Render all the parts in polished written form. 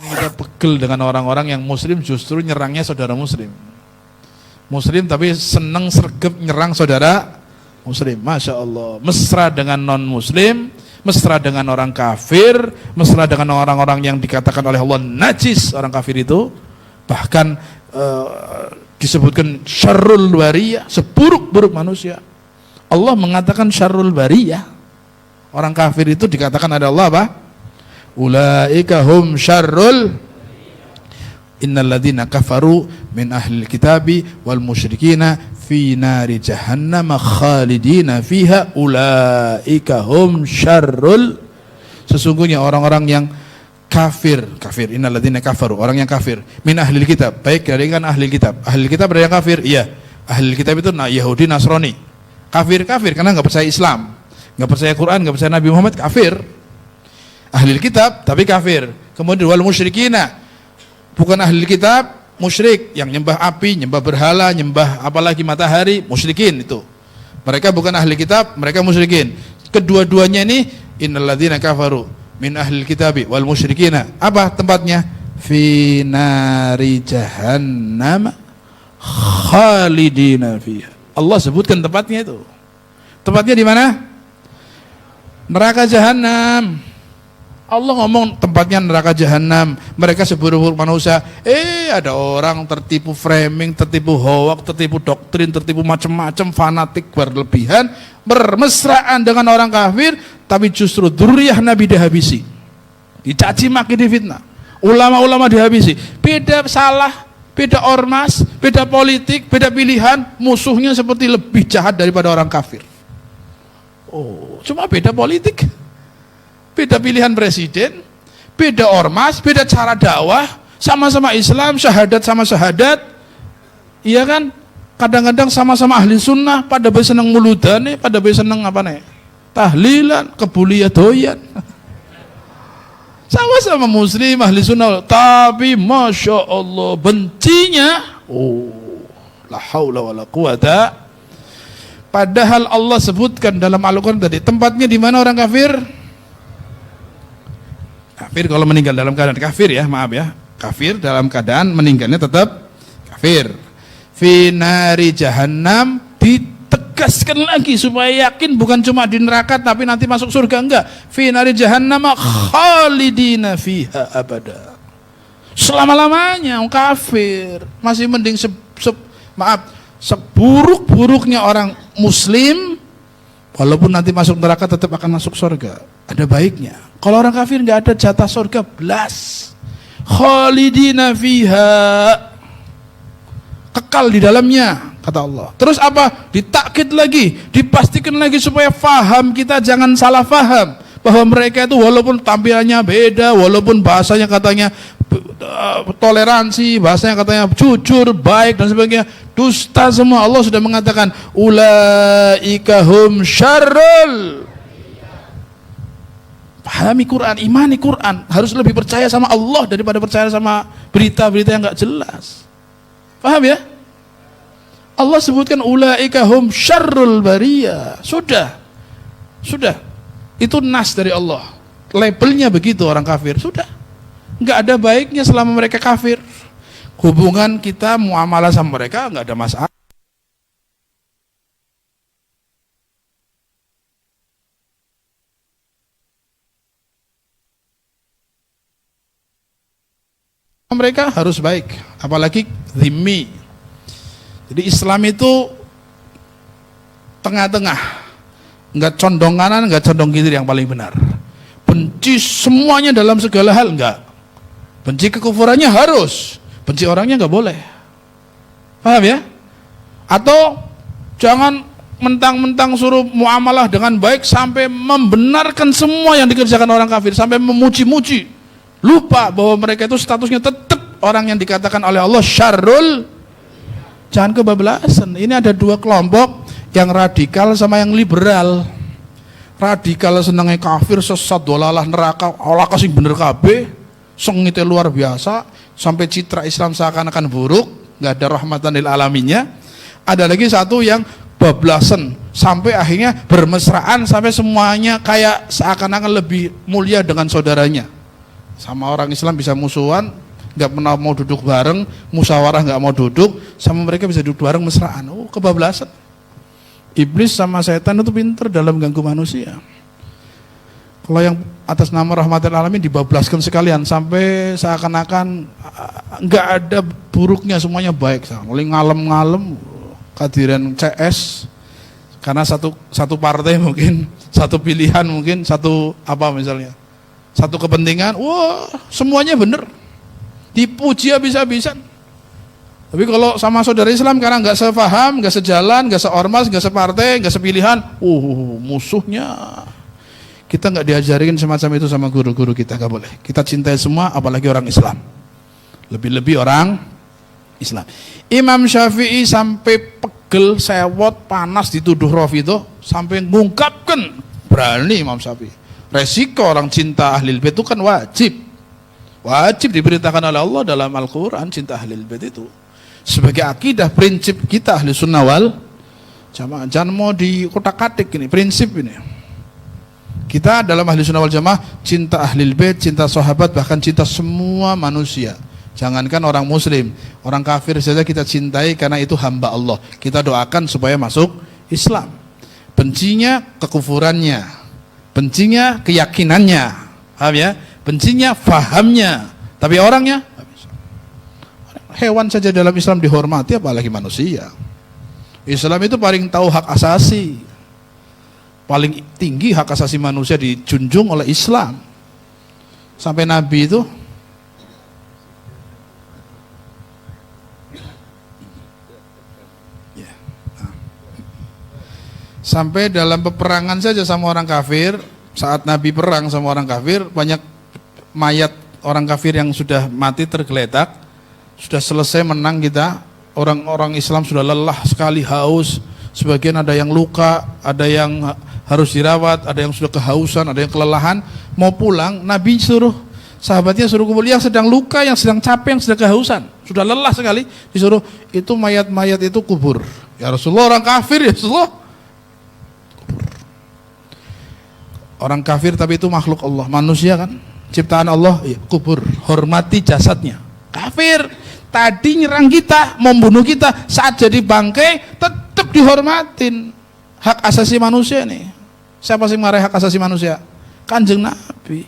Kita pegel dengan orang-orang yang muslim justru nyerangnya saudara muslim. Muslim tapi seneng sregep nyerang saudara muslim. Masya Allah. Mesra dengan non muslim, mesra dengan orang kafir, mesra dengan orang-orang yang dikatakan oleh Allah najis. Orang kafir itu bahkan disebutkan syarrul bariyah, seburuk-buruk manusia. Allah mengatakan syarrul bariyah. Orang kafir itu dikatakan oleh Allah apa? Ulaika hum syarrul innalladzina kafaru min ahlil kitabi wal musyrikina fi nari jahannam khalidina fiha ulaika hum syarrul. Sesungguhnya orang-orang yang kafir innalladzina kafaru, orang yang kafir min ahlil kitab, baik dari kan ahlil kitab ada yang kafir, iya ahlil kitab itu Yahudi Nasrani, kafir karena nggak percaya Islam, nggak percaya Quran, nggak percaya Nabi Muhammad, kafir. Ahli kitab tapi kafir. Kemudian wal musyrikina, bukan ahli kitab, musyrik yang nyembah api, nyembah berhala, nyembah apalagi matahari, musyrikin itu. Mereka bukan ahli kitab, mereka musyrikin. Kedua-duanya ini innalladzina kafaru min ahli kitabi wal musyrikina. Apa tempatnya? Fi nari jahannam khalidina fiha. Allah sebutkan tempatnya itu. Tempatnya di mana? Neraka jahanam. Allah ngomong tempatnya neraka jahanam. Mereka seburuk-buruk manusia. Ada orang tertipu framing, tertipu hoax, tertipu doktrin, tertipu macam-macam, fanatik berlebihan, bermesraan dengan orang kafir, tapi justru dzurriyyah Nabi dihabisi, dicaci maki, difitnah, ulama-ulama dihabisi. Beda salah, beda ormas, beda politik, beda pilihan, musuhnya seperti lebih jahat daripada orang kafir. Cuma beda politik, beda pilihan presiden, beda ormas, beda cara dakwah, sama-sama Islam, syahadat sama syahadat, iya kan? Kadang-kadang sama-sama ahli sunnah, pada seneng muludan, pada seneng apa nih? Tahlilan, kebuliyah doyan. Sama-sama muslim, ahli sunnah, tapi masya Allah bencinya, la haula wala quwata. Padahal Allah sebutkan dalam Al-Quran tadi, tempatnya di mana orang kafir? Kafir kalau meninggal dalam keadaan kafir, ya maaf ya, kafir dalam keadaan meninggalnya tetap kafir. Fi nari jahannam, ditegaskan lagi supaya yakin bukan cuma di neraka tapi nanti masuk surga, enggak. Fi nari jahannam khalidina fiha abada, selama-lamanya kafir. Masih mending seburuk-buruknya orang muslim, walaupun nanti masuk neraka tetap akan masuk surga, ada baiknya. Kalau orang kafir nggak ada jatah surga belas. Khalidina fiha, kekal di dalamnya, kata Allah. Terus apa? Ditakkid lagi, dipastikan lagi supaya faham kita jangan salah faham bahwa mereka itu walaupun tampilannya beda, walaupun bahasanya katanya toleransi, bahasanya katanya jujur, baik dan sebagainya, dusta semua. Allah sudah mengatakan ulaika hum syarrul. Pahami Quran, imani Quran, harus lebih percaya sama Allah daripada percaya sama berita-berita yang enggak jelas. Paham ya? Allah sebutkan ulaika hum syarrul bariyah. Sudah itu nas dari Allah, labelnya begitu. Orang kafir sudah nggak ada baiknya selama mereka kafir. Hubungan kita muamalah sama mereka nggak ada masalah. Mereka harus baik, apalagi zimmi. Jadi Islam itu tengah-tengah, nggak condong kanan, nggak condong kiri, yang paling benar. Benci semuanya dalam segala hal, enggak. Benci kekufurannya harus, benci orangnya nggak boleh. Paham ya? Atau jangan mentang-mentang suruh muamalah dengan baik sampai membenarkan semua yang dikerjakan orang kafir, sampai memuji-muji, lupa bahwa mereka itu statusnya tetap orang yang dikatakan oleh Allah syarrul. Jangan kebablasan. Ini ada dua kelompok, yang radikal sama yang liberal. Radikal senengnya kafir, sesat, dolalah, neraka, Allah kasih bener kabeh, sengitnya luar biasa, sampai citra Islam seakan-akan buruk, nggak ada rahmatan lil alaminnya. Ada lagi satu yang bablasan, sampai akhirnya bermesraan, sampai semuanya kayak seakan-akan lebih mulia dengan saudaranya. Sama orang Islam bisa musuhan, nggak pernah mau duduk bareng, musyawarah nggak mau duduk, sama mereka bisa duduk bareng mesraan. Oh, kebablasan. Iblis sama setan itu pinter dalam ganggu manusia. Kalau yang atas nama rahmatil alamin dibablaskan sekalian sampai seakan-akan nggak ada buruknya, semuanya baik. Mulai ngalem-ngalem kehadiran CS karena satu partai mungkin, satu pilihan mungkin, satu apa misalnya, satu kepentingan, wah semuanya bener, dipuji habis-habisan. Tapi kalau sama saudara Islam karena nggak sepaham, nggak sejalan, nggak seormas, nggak separtai, nggak sepilihan, musuhnya. Kita nggak diajarin semacam itu sama guru-guru kita, nggak boleh. Kita cintai semua, apalagi orang Islam. Lebih-lebih orang Islam. Imam Syafi'i sampai pegel, sewot, panas dituduh Rafidhah, sampai ngungkapkan, berani Imam Syafi'i. Resiko orang cinta Ahlul Bait itu kan wajib. Wajib diberitakan oleh Allah dalam Al-Quran, cinta Ahlul Bait itu. Sebagai akidah, prinsip kita Ahli Sunnah wal Jamaah. Jangan mau dikotak-katik ini, prinsip ini. Kita dalam Ahli Sunnah wal Jamaah, cinta Ahlul Bait, cinta sahabat, bahkan cinta semua manusia. Jangankan orang muslim, orang kafir saja kita cintai karena itu hamba Allah. Kita doakan supaya masuk Islam. Bencinya kekufurannya, bencinya keyakinannya, paham ya? Bencinya fahamnya. Tapi orangnya, hewan saja dalam Islam dihormati, apalagi manusia. Islam itu paling tahu hak asasi, paling tinggi hak asasi manusia dijunjung oleh Islam. Sampai Nabi itu sampai dalam peperangan saja sama orang kafir, saat Nabi perang sama orang kafir, banyak mayat orang kafir yang sudah mati tergeletak. Sudah selesai menang kita, orang-orang Islam sudah lelah sekali, haus, sebagian ada yang luka, ada yang harus dirawat, ada yang sudah kehausan, ada yang kelelahan, mau pulang. Nabi suruh sahabatnya, suruh kumpul yang sedang luka, yang sedang capek, yang sedang kehausan, sudah lelah sekali, disuruh itu mayat-mayat itu kubur. Ya Rasulullah, orang kafir ya Rasulullah. Orang kafir tapi itu makhluk Allah, manusia kan, ciptaan Allah, ya, kubur, hormati jasadnya. Kafir tadi nyerang kita, membunuh kita, saat jadi bangkai tetap dihormatin. Hak asasi manusia nih. Siapa sih marah hak asasi manusia? Kanjeng Nabi.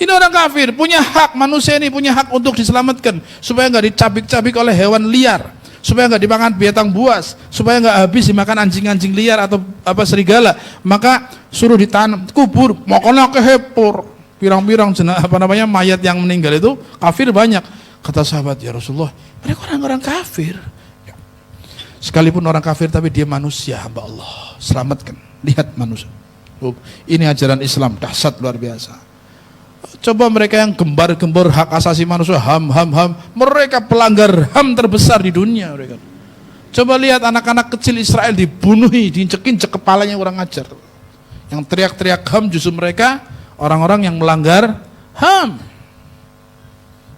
Ini orang kafir punya hak, manusia ini punya hak untuk diselamatkan supaya nggak dicabik-cabik oleh hewan liar, supaya nggak dimakan binatang buas, supaya nggak habis dimakan anjing-anjing liar atau apa serigala. Maka suruh ditanam, kubur, makanya kehepur, pirang-pirang mayat yang meninggal itu kafir banyak. Kata sahabat, ya Rasulullah, mereka orang-orang kafir. Sekalipun orang kafir tapi dia manusia, hamba Allah, selamatkan. Lihat manusia. Ini ajaran Islam dahsyat luar biasa. Coba mereka yang gembar-gembor hak asasi manusia, HAM, mereka pelanggar HAM terbesar di dunia mereka. Coba lihat anak-anak kecil Israel dibunuhi, diincekin kepalanya, orang ajar. Yang teriak-teriak HAM justru mereka orang-orang yang melanggar HAM.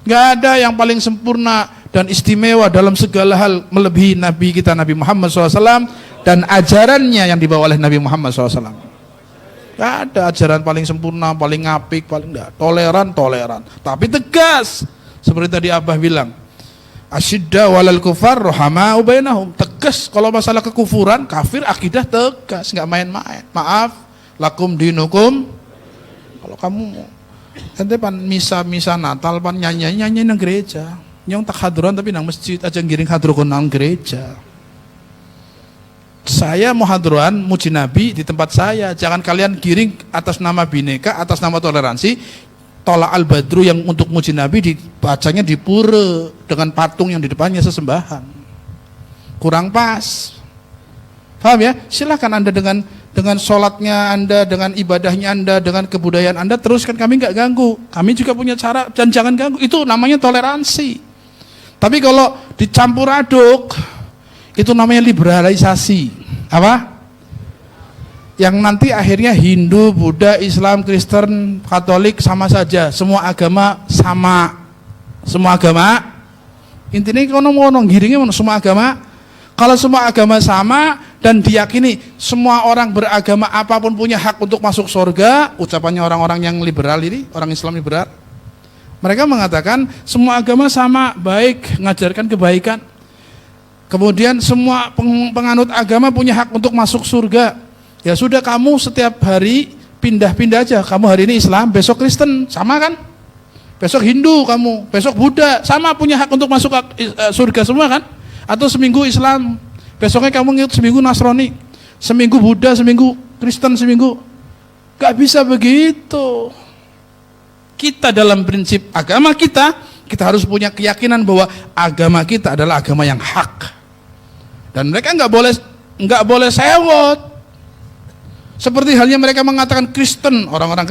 Gak ada yang paling sempurna dan istimewa dalam segala hal melebihi Nabi kita Nabi Muhammad SAW dan ajarannya yang dibawa oleh Nabi Muhammad SAW. Gak ada ajaran paling sempurna, paling apik, paling enggak. Toleran, tapi tegas. Seperti tadi Abah bilang, asyidda walal kufar rohama'u bainahum. Tegas kalau masalah kekufuran, kafir, akidah tegas, nggak main-main. Maaf, lakum dinukum. Kalau kamu ente pan misa Natal pan nyanyi nang gereja, yang tak hadron tapi nang masjid aja ngiring hadron nang gereja. Saya mau hadroan muji Nabi di tempat saya, jangan kalian giring atas nama bineka, atas nama toleransi. Tolak al-badru yang untuk muji Nabi dibacanya di pura dengan patung yang di depannya sesembahan. Kurang pas. Paham ya? Silakan Anda dengan sholatnya Anda, dengan ibadahnya Anda, dengan kebudayaan Anda, teruskan, kami nggak ganggu. Kami juga punya cara dan jangan ganggu. Itu namanya toleransi. Tapi kalau dicampur aduk, itu namanya liberalisasi. Apa? Yang nanti akhirnya Hindu, Buddha, Islam, Kristen, Katolik sama saja. Semua agama sama. Semua agama intinya kono-kono giringnya semua agama. Kalau semua agama sama dan diyakini semua orang beragama apapun punya hak untuk masuk surga, ucapannya orang-orang yang liberal ini, orang Islam liberal, Mereka mengatakan semua agama sama, baik, mengajarkan kebaikan. Kemudian semua penganut agama punya hak untuk masuk surga. Ya sudah, kamu setiap hari pindah-pindah aja. Kamu hari ini Islam, besok Kristen, sama kan? Besok Hindu kamu, besok Buddha, sama punya hak untuk masuk surga semua kan? Atau seminggu Islam, besoknya kamu ngikut seminggu Nasrani, seminggu Buddha, seminggu Kristen, seminggu. Gak bisa begitu. Kita dalam prinsip agama kita harus punya keyakinan bahwa agama kita adalah agama yang hak. Dan mereka nggak boleh sewot. Seperti halnya mereka mengatakan Kristen, orang-orang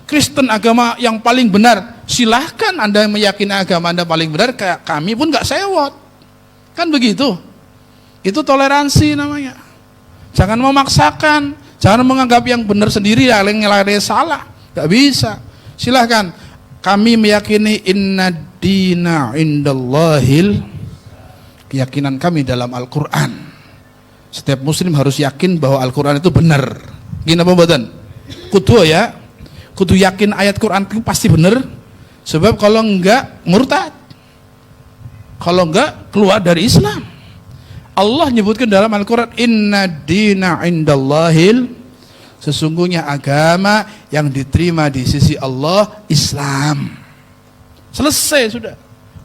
Kristen agama yang paling benar. Silahkan Anda meyakini agama Anda paling benar, kayak kami pun nggak sewot. Kan begitu. Itu toleransi namanya. Jangan memaksakan, jangan menganggap yang benar sendiri yang lain salah. Nggak bisa. Silahkan. Kami meyakini inna dina indallahil, keyakinan kami dalam Al-Quran. Setiap muslim harus yakin bahwa Al-Quran itu benar. Gini apa mboten? Kudu ya. Kudu yakin ayat Quran itu pasti benar. Sebab kalau enggak murtad. Kalau enggak keluar dari Islam. Allah menyebutkan dalam Al-Quran inna dina indallahil, sesungguhnya agama yang diterima di sisi Allah Islam. Selesai sudah.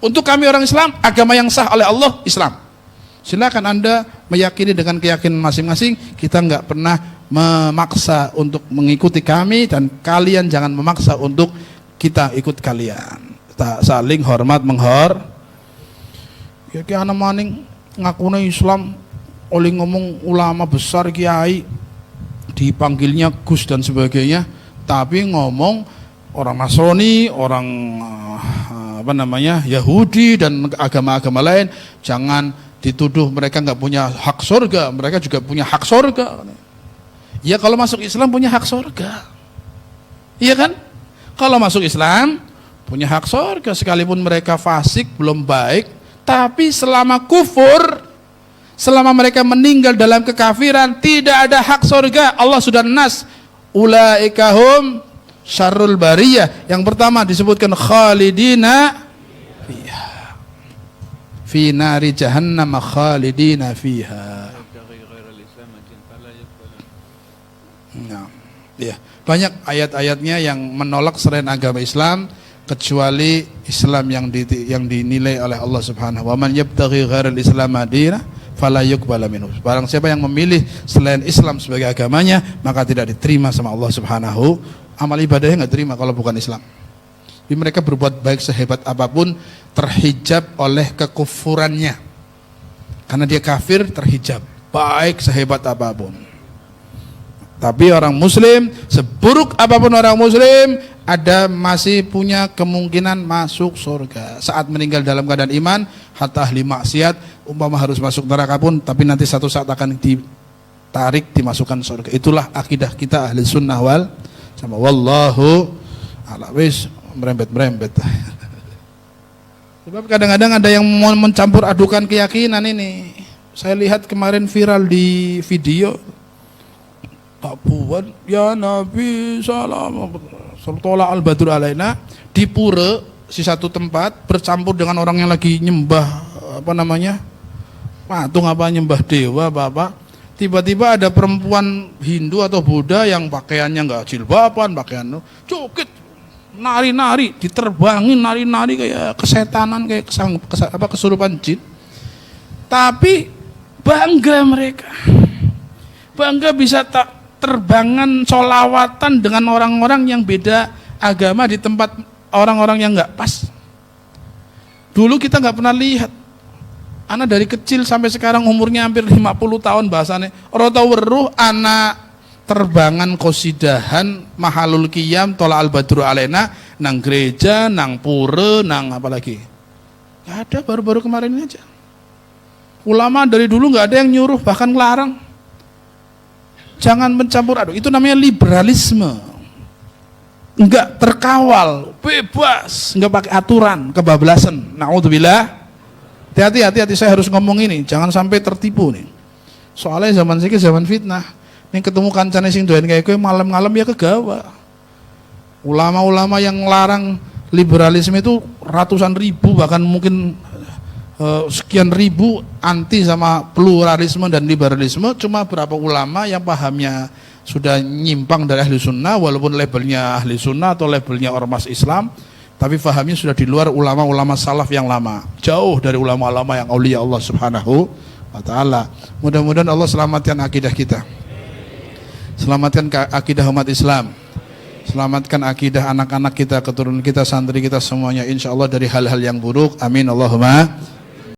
Untuk kami orang Islam, agama yang sah oleh Allah Islam. Silakan Anda meyakini dengan keyakinan masing-masing. Kita enggak pernah memaksa untuk mengikuti kami, dan kalian jangan memaksa untuk kita ikut kalian. Kita saling hormat menghor. Ya ki ana maning ngakune Islam oleh ngomong ulama besar kiai dipanggilnya Gus dan sebagainya, tapi ngomong orang Nasrani, orang Yahudi dan agama-agama lain jangan dituduh mereka nggak punya hak surga. Mereka juga punya hak surga. Ya kalau masuk Islam punya hak surga. Iya kan? Kalau masuk Islam punya hak surga sekalipun mereka fasik, belum baik, tapi selama kufur, selama mereka meninggal dalam kekafiran, tidak ada hak surga. Allah sudah nas, ulaikahum syarrul bariyah. Yang pertama disebutkan khalidina fiha, fi nari jahannam khalidina fiha. Nah, ya, banyak ayat-ayatnya yang menolak selain agama Islam, kecuali Islam yang dinilai oleh Allah Subhanahu wa man yabtaghi ghairal islam madina fala yuqbala minhu. Barang siapa yang memilih selain Islam sebagai agamanya, maka tidak diterima sama Allah Subhanahu. Amal ibadahnya enggak terima kalau bukan Islam. Jadi mereka berbuat baik sehebat apapun terhijab oleh kekufurannya. Karena dia kafir terhijab, baik sehebat apapun. Tapi orang muslim, seburuk apapun orang muslim, masih punya kemungkinan masuk surga saat meninggal dalam keadaan iman. Hatta ahli maksiat umpama harus masuk neraka pun, tapi nanti satu saat akan ditarik dimasukkan surga. Itulah akidah kita ahli sunnah wal sama wallahu a'lam. Wis merembet. Sebab kadang-kadang ada yang mau mencampur adukan keyakinan ini. Saya lihat kemarin viral di video, tak buat ya Nabi salam sallallahu al-badru alaina di pura si satu tempat bercampur dengan orang yang lagi nyembah patung nyembah dewa apa. Tiba-tiba ada perempuan Hindu atau Buddha yang pakaiannya enggak jilbaban, pakaian joget, nari-nari, diterbangin nari-nari kayak kesetanan, kayak kesurupan jin. Tapi bangga mereka. Bangga bisa terbangan sholawatan dengan orang-orang yang beda agama di tempat orang-orang yang nggak pas. Dulu kita nggak pernah lihat. Anak dari kecil sampai sekarang umurnya hampir 50 tahun bahasanya. Orang tahu weruh anak terbangan qasidahan mahalul qiyam tola al badru alena nang gereja, nang pura, nang apalagi. Nggak ada, baru-baru kemarin ini aja. Ulama dari dulu nggak ada yang nyuruh, bahkan ngelarang. Jangan mencampur aduk, itu namanya liberalisme. Enggak terkawal, bebas, enggak pakai aturan, kebablasan. Na'udzubillah. Hati-hati, saya harus ngomong ini, jangan sampai tertipu nih. Soalnya zaman saiki zaman fitnah. Ning ketemu kancane sing doyan kayak kowe malam-malam ya kegawa. Ulama-ulama yang ngelarang liberalisme itu ratusan ribu bahkan mungkin sekian ribu anti sama pluralisme dan liberalisme. Cuma berapa ulama yang pahamnya sudah nyimpang dari ahli sunnah, walaupun labelnya ahli sunnah atau labelnya ormas Islam, tapi fahamnya sudah di luar ulama-ulama salaf yang lama, jauh dari ulama-ulama yang aulia Allah subhanahu wa ta'ala. Mudah-mudahan Allah selamatkan akidah kita, selamatkan akidah umat Islam, selamatkan akidah anak-anak kita, keturunan kita, santri kita semuanya, insya Allah dari hal-hal yang buruk. Amin Allahumma